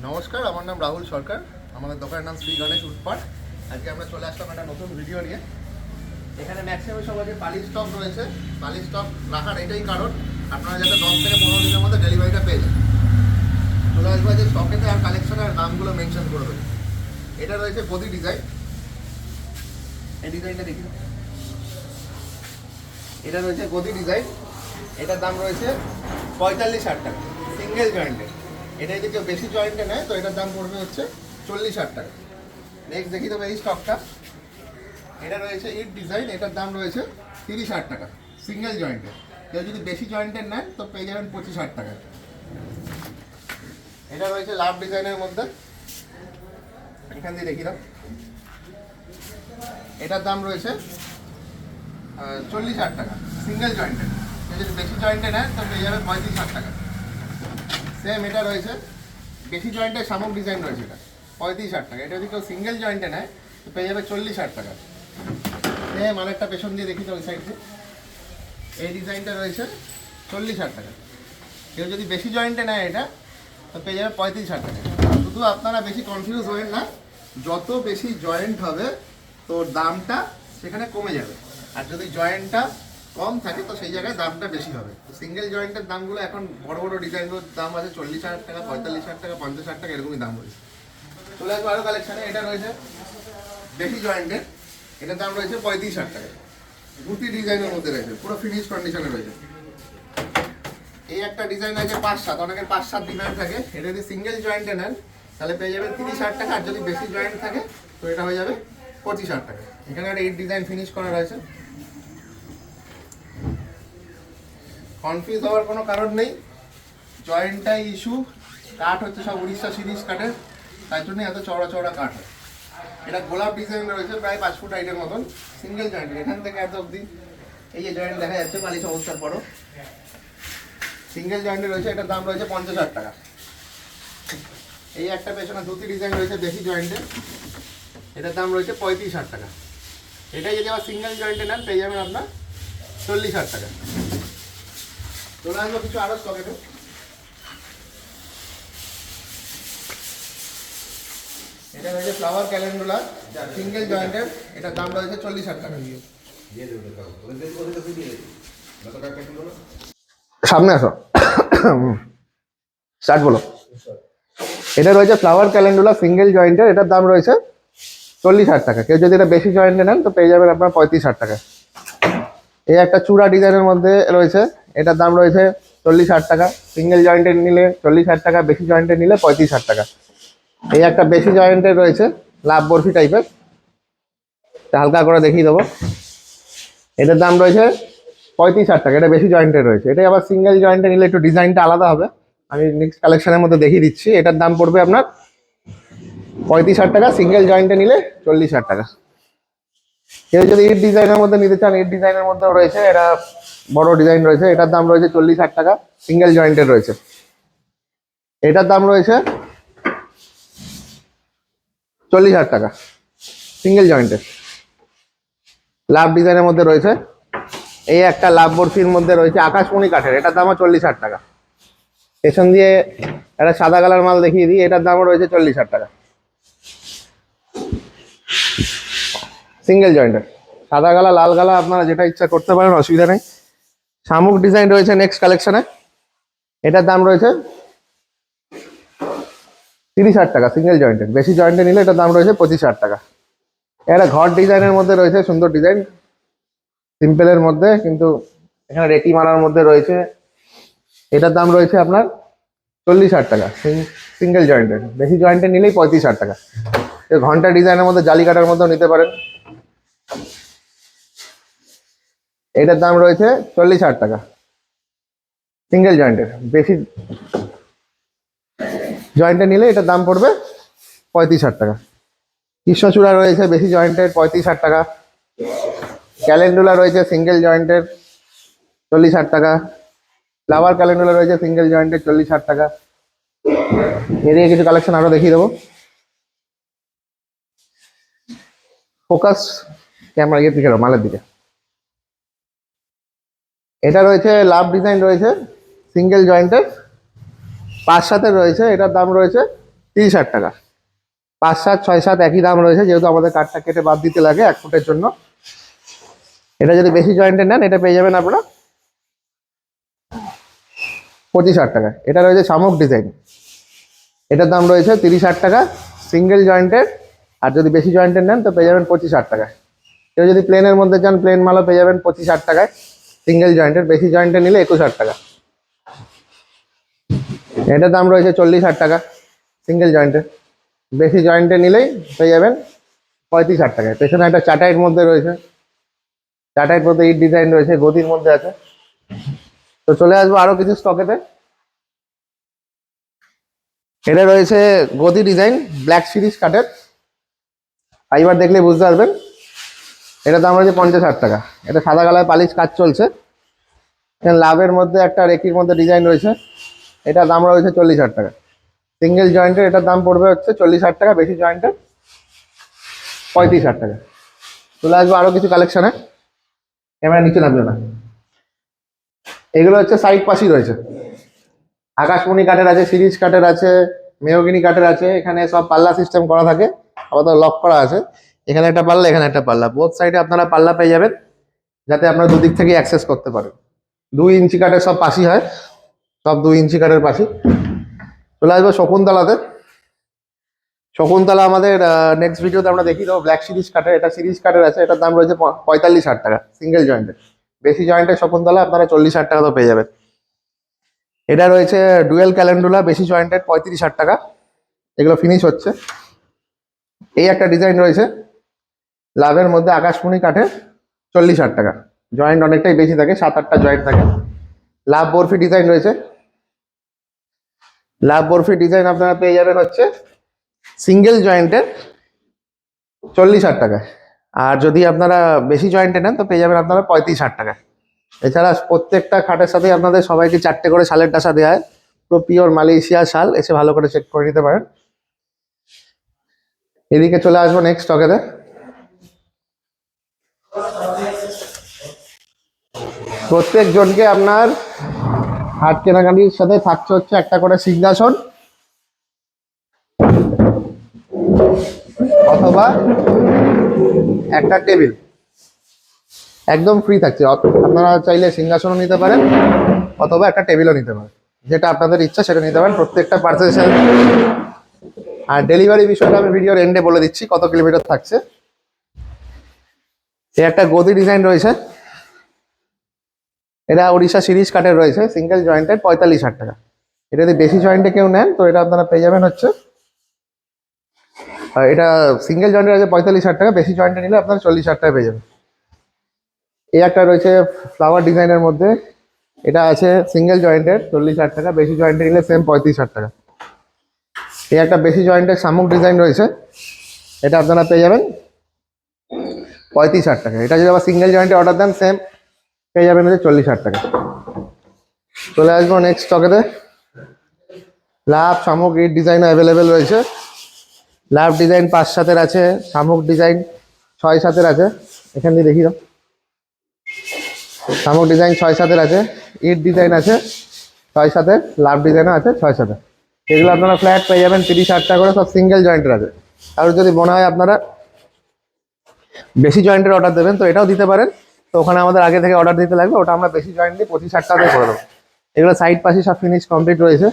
নমস্কার, আমার নাম রাহুল সরকার। আমাদের দোকানের নাম শ্রী গণেশ উৎপাট। আজকে আমরা চলে আসলাম একটা নতুন ভিডিও নিয়ে। এখানে ম্যাক্সিমাম সবাই পালিশ স্টক রয়েছে। পালিশ স্টক রাখার এটাই কারণ আপনারা যাতে 10 থেকে 15 দিনের মধ্যে ডেলিভারিটা পেয়ে যান। চলে আসবো যে স্টকেতে আর কালেকশনের নামগুলো মেনশন করে দেবে। এটা রয়েছে গদি ডিজাইন। এই ডিজাইনটা দেখি। এটা রয়েছে গদি ডিজাইন। এটার দাম রয়েছে 45,000 টাকা সিঙ্গেল জয়েন্টের। এটা যদি কেউ বেশি জয়েন্টে নেয় তো এটার দাম পড়বে হচ্ছে 40,000 টাকা। নেক্সট দেখি তবে এই স্টকটা। এটা রয়েছে ইট ডিজাইন। এটার দাম রয়েছে 30,000 টাকা সিঙ্গেল জয়েন্টের। কেউ যদি বেশি জয়েন্টের নেয় তো পেয়ে যাবেন 25,000 টাকা। এটা রয়েছে লাভ ডিজাইনের মধ্যে। এখান দিয়ে দেখি দাও। এটার দাম রয়েছে 40,000 টাকা সিঙ্গেল জয়েন্টের। কেউ যদি বেশি জয়েন্টে নেয় তো পেয়ে যাবে 35,000 টাকা। সেম এটা রয়েছে বেশি জয়েন্টের শামুক ডিজাইন রয়েছে। এটা 35,000 টাকা। এটা যদি কেউ সিঙ্গেল জয়েন্টে নেয় তো পেয়ে যাবে 40,000 টাকা। সেম আরেকটা পেছন দিয়ে দেখি তো ওই সাইডে। এই ডিজাইনটা রয়েছে 40,000 টাকা। কেউ যদি বেশি জয়েন্টে নেয় এটা তো পেয়ে যাবে 35,000 টাকা। শুধু আপনারা বেশি কনফিউজ হবেন না, যত বেশি জয়েন্ট হবে তো দামটা সেখানে কমে যাবে, আর যদি জয়েন্টটা কম থাকে তো সেই জায়গায় দামটা বেশি হবে। তো সিঙ্গেল জয়েন্টের দামগুলো এখন বড় বড় ডিজাইনগুলোর দাম আছে 40,000 টাকা, 45,000 টাকা, 50,000 টাকা, এরকমই দাম রয়েছে। চলে আসবো আরও কালেকশানে। এটা রয়েছে বেশি জয়েন্টের। এটার দাম রয়েছে 35,000 টাকা। ধুতি ডিজাইনের মধ্যে রয়েছে, পুরো ফিনিশ কন্ডিশনে রয়েছে। এই একটা ডিজাইন আছে 5-7, অনেকের 5-7 ডিজাইন থাকে। এটা যদি সিঙ্গেল জয়েন্টে নেন তাহলে পেয়ে যাবেন 30,000 টাকা, আর যদি বেশি জয়েন্ট থাকে তো এটা হয়ে যাবে 25,000 টাকা। এখানে একটা ইট ডিজাইন ফিনিশ করা রয়েছে। কনফিউজ হওয়ার কোনো কারণ নেই, জয়েন্টটাই ইস্যু। কাঠ হচ্ছে সব উড়িষ্যা সিরিজ কাঠের, তাই জন্য এত চওড়া চওড়া কাঠ হয়। এটা গোলাপ ডিজাইন রয়েছে প্রায় 5 ফুট হাইটের মতন, সিঙ্গেল জয়েন্ট। এখান থেকে এত অবধি এই যে জয়েন্ট দেখা যাচ্ছে পালিশ অবস্থার পরও সিঙ্গেল জয়েন্টে রয়েছে। এটার দাম রয়েছে 50,000 টাকা। এই একটা পেছনে ধুতি ডিজাইন রয়েছে বেশি জয়েন্টে। এটার দাম রয়েছে 35,000 টাকা। এটাই যদি আবার সিঙ্গেল জয়েন্টে নেন পেয়ে যাবেন আপনার 40,000 টাকা। চলে আসবো কিছু আরো স্টকে। এটা রয়েছে ফ্লাওয়ার ক্যালেন্ডুলা সিঙ্গেল জয়েন্টের। এটার দাম রয়েছে 40,000 টাকা। সামনে আসো, স্টার্ট বলো। এটা রয়েছে ফ্লাওয়ার ক্যালেন্ডুলা সিঙ্গেল জয়েন্টের। এটার দাম রয়েছে 40,000 টাকা। কেউ যদি এটা বেশি জয়েন্টে নেন তো পেয়ে যাবেন আপনার 35,000 টাকা। এই একটা চূড়া ডিজাইনের মধ্যে রয়েছে। এটার দাম রয়েছে 40,000 টাকা। সিঙ্গেল জয়েন্টের নিলে 40,000 টাকা, বেশি জয়েন্টের নিলে 35,000 টাকা। এই একটা বেশি জয়েন্টের রয়েছে লাভ বরফি টাইপের, হালকা করে দেখিয়ে দেবো। এটার দাম রয়েছে 35,000 টাকা। এটা বেশি জয়েন্টের রয়েছে। এটাই আবার সিঙ্গেল জয়েন্টে নিলে একটু ডিজাইনটা আলাদা হবে, আমি নেক্সট কালেকশনের মধ্যে দেখিয়ে দিচ্ছি। এটার দাম পড়বে আপনার 35,000 টাকা, সিঙ্গেল জয়েন্টে নিলে 40,000 টাকা। কেউ যদি ইট ডিজাইনের মধ্যে নিতে চান, ইট ডিজাইনের মধ্যেও রয়েছে। এটা বড় ডিজাইন রয়েছে। এটার দাম রয়েছে 40,000 টাকা, সিঙ্গেল জয়েন্টের রয়েছে। এটার দাম রয়েছে 40,000 টাকা সিঙ্গেল জয়েন্টের। লাভ ডিজাইনের মধ্যে রয়েছে। এই একটা লাভ বরফির মধ্যে রয়েছে আকাশমণি কাঠের। এটার দামও 40,000 টাকা। পেছন দিয়ে একটা সাদা কালার মাল দেখিয়ে দিই। এটার দামও রয়েছে 40,000 টাকা সিঙ্গেল জয়েন্টের। সাদা গালা, লাল গালা, আপনারা যেটা ইচ্ছা করতে পারেন, অসুবিধা নেই। শামুক ডিজাইন রয়েছে নেক্সট কালেকশনে। এটার দাম রয়েছে 30,000 টাকা সিঙ্গেল জয়েন্টের। বেশি জয়েন্টে নিলে এটার দাম রয়েছে 25,000 টাকা। এটা ঘর ডিজাইনের মধ্যে রয়েছে, সুন্দর ডিজাইন, সিম্পলের মধ্যে, কিন্তু এখানে রেটি মারার মধ্যে রয়েছে। এটার দাম রয়েছে আপনার 40,000 টাকা সিঙ্গেল জয়েন্টের। বেশি জয়েন্টে নিলেই 35,000 টাকা। ঘন্টা ডিজাইনের মধ্যে জালি কাটার মধ্যেও নিতে পারেন। এটার দাম রয়েছে 40,000 টাকা সিঙ্গেল জয়েন্টের। বেশি জয়েন্টে নিলে এটার দাম পড়বে 35,000 টাকা। কৃষ্ণচূড়া রয়েছে বেশি জয়েন্টের, 35,000 টাকা। ক্যালেন্ডুলা রয়েছে সিঙ্গেল জয়েন্টের, 40,000 টাকা। ফ্লাওয়ার ক্যালেন্ডুলা রয়েছে সিঙ্গেল জয়েন্টের, 40,000 টাকা। এদিকে কিছু কালেকশন আরো দেখিয়ে দেবো। ফোকাস ক্যামেরা ইয়ের দিকে, মালের দিকে। এটা রয়েছে লাভ ডিজাইন রয়েছে সিঙ্গেল জয়েন্টের, 5-7 রয়েছে। এটার দাম রয়েছে 30,000 টাকা। 5, 7, 6, 7 একই দাম রয়েছে, যেহেতু আমাদের কাঠটা কেটে বাদ দিতে লাগে 1 ফুটের জন্য। এটা যদি বেশি জয়েন্টে নেন, এটা পেয়ে যাবেন আপনারা 25,000 টাকা। এটা রয়েছে শামুক ডিজাইন, এটার দাম রয়েছে 30,000 টাকা সিঙ্গেল জয়েন্টের। আর যদি বেশি জয়েন্টের নেন তো পেয়ে যাবেন 25,000 টাকায়। কেউ যদি প্লেনের মধ্যে চান, প্লেন মালও পেয়ে যাবেন 25,000 টাকায় সিঙ্গেল জয়েন্টের। বেশি জয়েন্টে নিলে 21,000 টাকা। এটার দাম রয়েছে 40,000 টাকা সিঙ্গেল জয়েন্টের। বেশি জয়েন্টে নিলেই পেয়ে যাবেন 35,000 টাকায়। পেছনে একটা চাটাইয়ের মধ্যে রয়েছে, চাটাইয়ের মধ্যে ইট ডিজাইন রয়েছে, গদির মধ্যে আছে। তো চলে আসবো আরো কিছু স্টকেতে। এটা রয়েছে গদি ডিজাইন ব্ল্যাক সিরিজ কাঠের, ফাইবার দেখলে বুঝতে পারবেন। এটার দাম রয়েছে 50,000 টাকা। এটা সাদা কালার পালিশ কাজ চলছে। এখানে লাভের মধ্যে একটা রেকির মধ্যে ডিজাইন রয়েছে, এটার দাম রয়েছে 40,000 টাকা সিঙ্গেল জয়েন্টের। এটার দাম পড়বে হচ্ছে 40,000 টাকা, বেশি জয়েন্টের 35,000 টাকা। চলে আসবো আরো কিছু কালেকশনে, ক্যামেরা নিচে নামবে না। এগুলো হচ্ছে সাইড পাশই রয়েছে, আকাশমণি কাঠের আছে, সিরিজ কাঠের আছে, মেহগিনি কাঠের আছে। এখানে সব পাল্লা সিস্টেম করা থাকে, আপাতত লক করা আছে। এখানে একটা পাল্লা, এখানে একটা পাল্লা, বোথ সাইডে আপনারা পাল্লা পেয়ে যাবেন, যাতে আপনারা দুদিক থেকে অ্যাক্সেস করতে পারেন। 2 ইঞ্চি কাঠের সব পাশি হয়, সব 2 ইঞ্চি কাঠের পাশি। চলে আসবো শকুন্তলাতে। শকুন্তলা আমাদের নেক্সট ভিডিওতে আমরা দেখিয়ে দেবো ব্ল্যাক সিরিজ কাঠের। এটা সিরিজ কাঠের আছে, এটার দাম রয়েছে 45,000 টাকা সিঙ্গেল জয়েন্টের। বেশি জয়েন্টের শকুন্তলা আপনারা 40,000 টাকা তো পেয়ে যাবেন। এটা রয়েছে ডুয়েল ক্যালেন্ডুলা, বেশি জয়েন্টেড 35,000 টাকা। এগুলো ফিনিশ হচ্ছে। এই একটা ডিজাইন রয়েছে লাভের মধ্যে আকাশমণি কাঠের, 40,000 টাকা। জয়েন্ট অনেকটাই বেশি থাকে, 7-8টা জয়েন্ট থাকে। লাভ বরফি ডিজাইন রয়েছে, লাভ বরফি ডিজাইন আপনারা পেয়ে যাবেন হচ্ছে সিঙ্গেল জয়েন্টের 40,000 টাকা। আর যদি আপনারা বেশি জয়েন্টে নেন তো পেয়ে যাবেন আপনারা 35,000 টাকা। এছাড়া প্রত্যেকটা খাটের সাথে আপনাদের সবাইকে 4টে করে শালের ডাসা দেওয়া হয়, পুরো পিওর মালয়েশিয়া শাল। এসে ভালো করে চেক করে নিতে পারেন। এদিকে চলে আসবো নেক্সট স্টকেতে। প্রত্যেক জনকে আপনার হাট কেনাকাটির সাথে থাকছে হচ্ছে একটা করে সিংহাসন অথবা একটা টেবিল, একদম ফ্রি থাকছে। আপনারা চাইলে সিংহাসনও নিতে পারেন অথবা একটা টেবিলও নিতে পারেন, যেটা আপনাদের ইচ্ছা সেটা নিতে পারেন প্রত্যেকটা পার্সেল। আর ডেলিভারি বিষয়টা আমি ভিডিওর এন্ডে বলে দিচ্ছি কত কিলোমিটার থাকছে। এই একটা গদি ডিজাইন রয়েছে, এটা ওড়িশা সিরিজ কাঠের রয়েছে, সিঙ্গেল জয়েন্টের 45,000 টাকা। এটা যদি বেশি জয়েন্টে কেউ নেন তো এটা আপনারা পেয়ে যাবেন হচ্ছে, এটা সিঙ্গেল জয়েন্টের আছে 45,000 টাকা, বেশি জয়েন্টে নিলে আপনারা 40,000 টাকা পেয়ে যাবেন। এই একটা রয়েছে ফ্লাওয়ার ডিজাইনের মধ্যে, এটা আছে সিঙ্গেল জয়েন্টের 40,000 টাকা, বেশি জয়েন্টে নিলে সেম 35,000 টাকা। এই একটা বেশি জয়েন্টের শামুক ডিজাইন রয়েছে, এটা আপনারা পেয়ে যাবেন 35,000 টাকা। এটা যদি আবার সিঙ্গেল জয়েন্টে অর্ডার দেন সেম পেয়ে যাবেন হচ্ছে 40,000 টাকা। চলে আসবো নেক্সট স্টকেতে। লাভ শামুক ইট ডিজাইন অ্যাভেলেবেল রয়েছে। লাভ ডিজাইন 5-7-এর আছে, শামুক ডিজাইন 6-7-এর আছে। এখান দিয়ে দেখি দাও, শামুক ডিজাইন 6-7-এর আছে, ইট ডিজাইন আছে 6-7-এর, লাভ ডিজাইনও আছে 6-7-এর। এগুলো আপনারা ফ্ল্যাট পেয়ে যাবেন 30,000 টাকা করে, সব সিঙ্গেল জয়েন্টের আছে। আর যদি মনে হয় আপনারা বেশি জয়েন্টের অর্ডার দেবেন তো এটাও দিতে পারেন, তো ওখানে আমাদের আগে থেকে অর্ডার দিতে লাগবে, ওটা আমরা বেশি জয়েন্ট দিয়ে 25,000 টাকা করে দেবো। এগুলো সাইড পাশে সব ফিনিশ কমপ্লিট রয়েছে।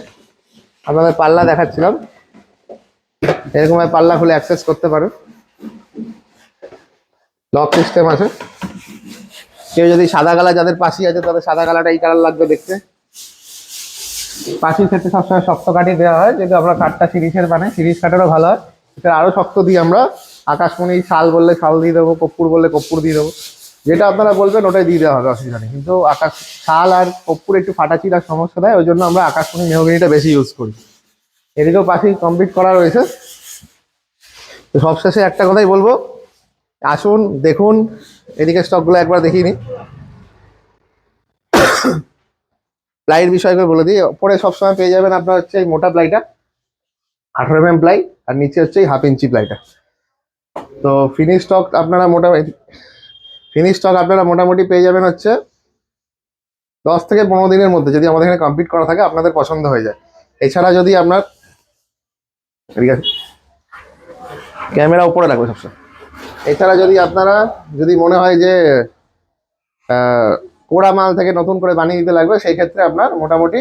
আপনাদের পাল্লা দেখাচ্ছিলাম, এরকম পাল্লা খুলে অ্যাক্সেস করতে পারেন, লক সিস্টেম আছে। কেউ যদি সাদা কালার, যাদের পাশি আছে তাদের সাদা কালারটা এই কালার লাগবে দেখতে। পাশির ক্ষেত্রে সবসময় শক্ত কাঠই দেওয়া হয়, যেহেতু আমরা কাঠটা সিরিজের বানাই, সিরিজ কাঠেরও ভালো হয়। এটা আরও শক্ত দিই আমরা। আকাশমণি শাল বললে শাল দিয়ে দেবো, কর্পূর বললে কর্পূর দিয়ে দেবো, যেটা আপনারা বলবেন ওটাই দিয়ে দেওয়া হবে, অসুবিধা নেই। কিন্তু আকাশ শাল আর কর্পূর একটু ফাটাচিরার সমস্যা দেয়, ওই জন্য আমরা আকাশমণি মেহগিনিটা বেশি ইউজ করি। এদিকেও পাশি কমপ্লিট করা রয়েছে। তো সবশেষে একটা কথাই বলবো, আসুন দেখুন, এদিকে স্টকগুলো একবার দেখিয়ে নিই। প্লাইয়ের বিষয় করে বলে দিই, ওপরে সবসময় পেয়ে যাবেন আপনার হচ্ছে এই মোটা প্লাইটা 18 mm প্লাই, আর নিচে হচ্ছে এই 1/2 ইঞ্চি প্লাইটা। তো ফিনিশ স্টক আপনারা মোটামুটি পেয়ে যাবেন হচ্ছে 10 থেকে 15 দিনের মধ্যে, যদি আমাদের এখানে কমপ্লিট করা থাকে আপনাদের পছন্দ হয়ে যায়। এছাড়া যদি আপনার ঠিক আছে, ক্যামেরা উপরে রাখবে সবসময়। এছাড়া যদি আপনারা যদি মনে হয় যে পোড়া মাল থেকে নতুন করে বানিয়ে দিতে লাগবে, সেই ক্ষেত্রে আপনার মোটামুটি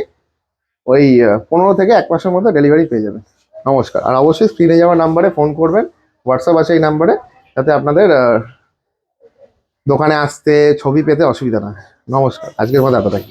ওই 15 থেকে 1 মাসের মধ্যে ডেলিভারি পেয়ে যাবেন। নমস্কার। আর অবশ্যই স্ক্রিনে যাওয়া নাম্বারে ফোন করবেন, হোয়াটসঅ্যাপ আছে এই নাম্বারে, যাতে আপনাদের দোকানে আসতে ছবি পেতে অসুবিধা না হয়। নমস্কার, আজকের মতো এতটাই।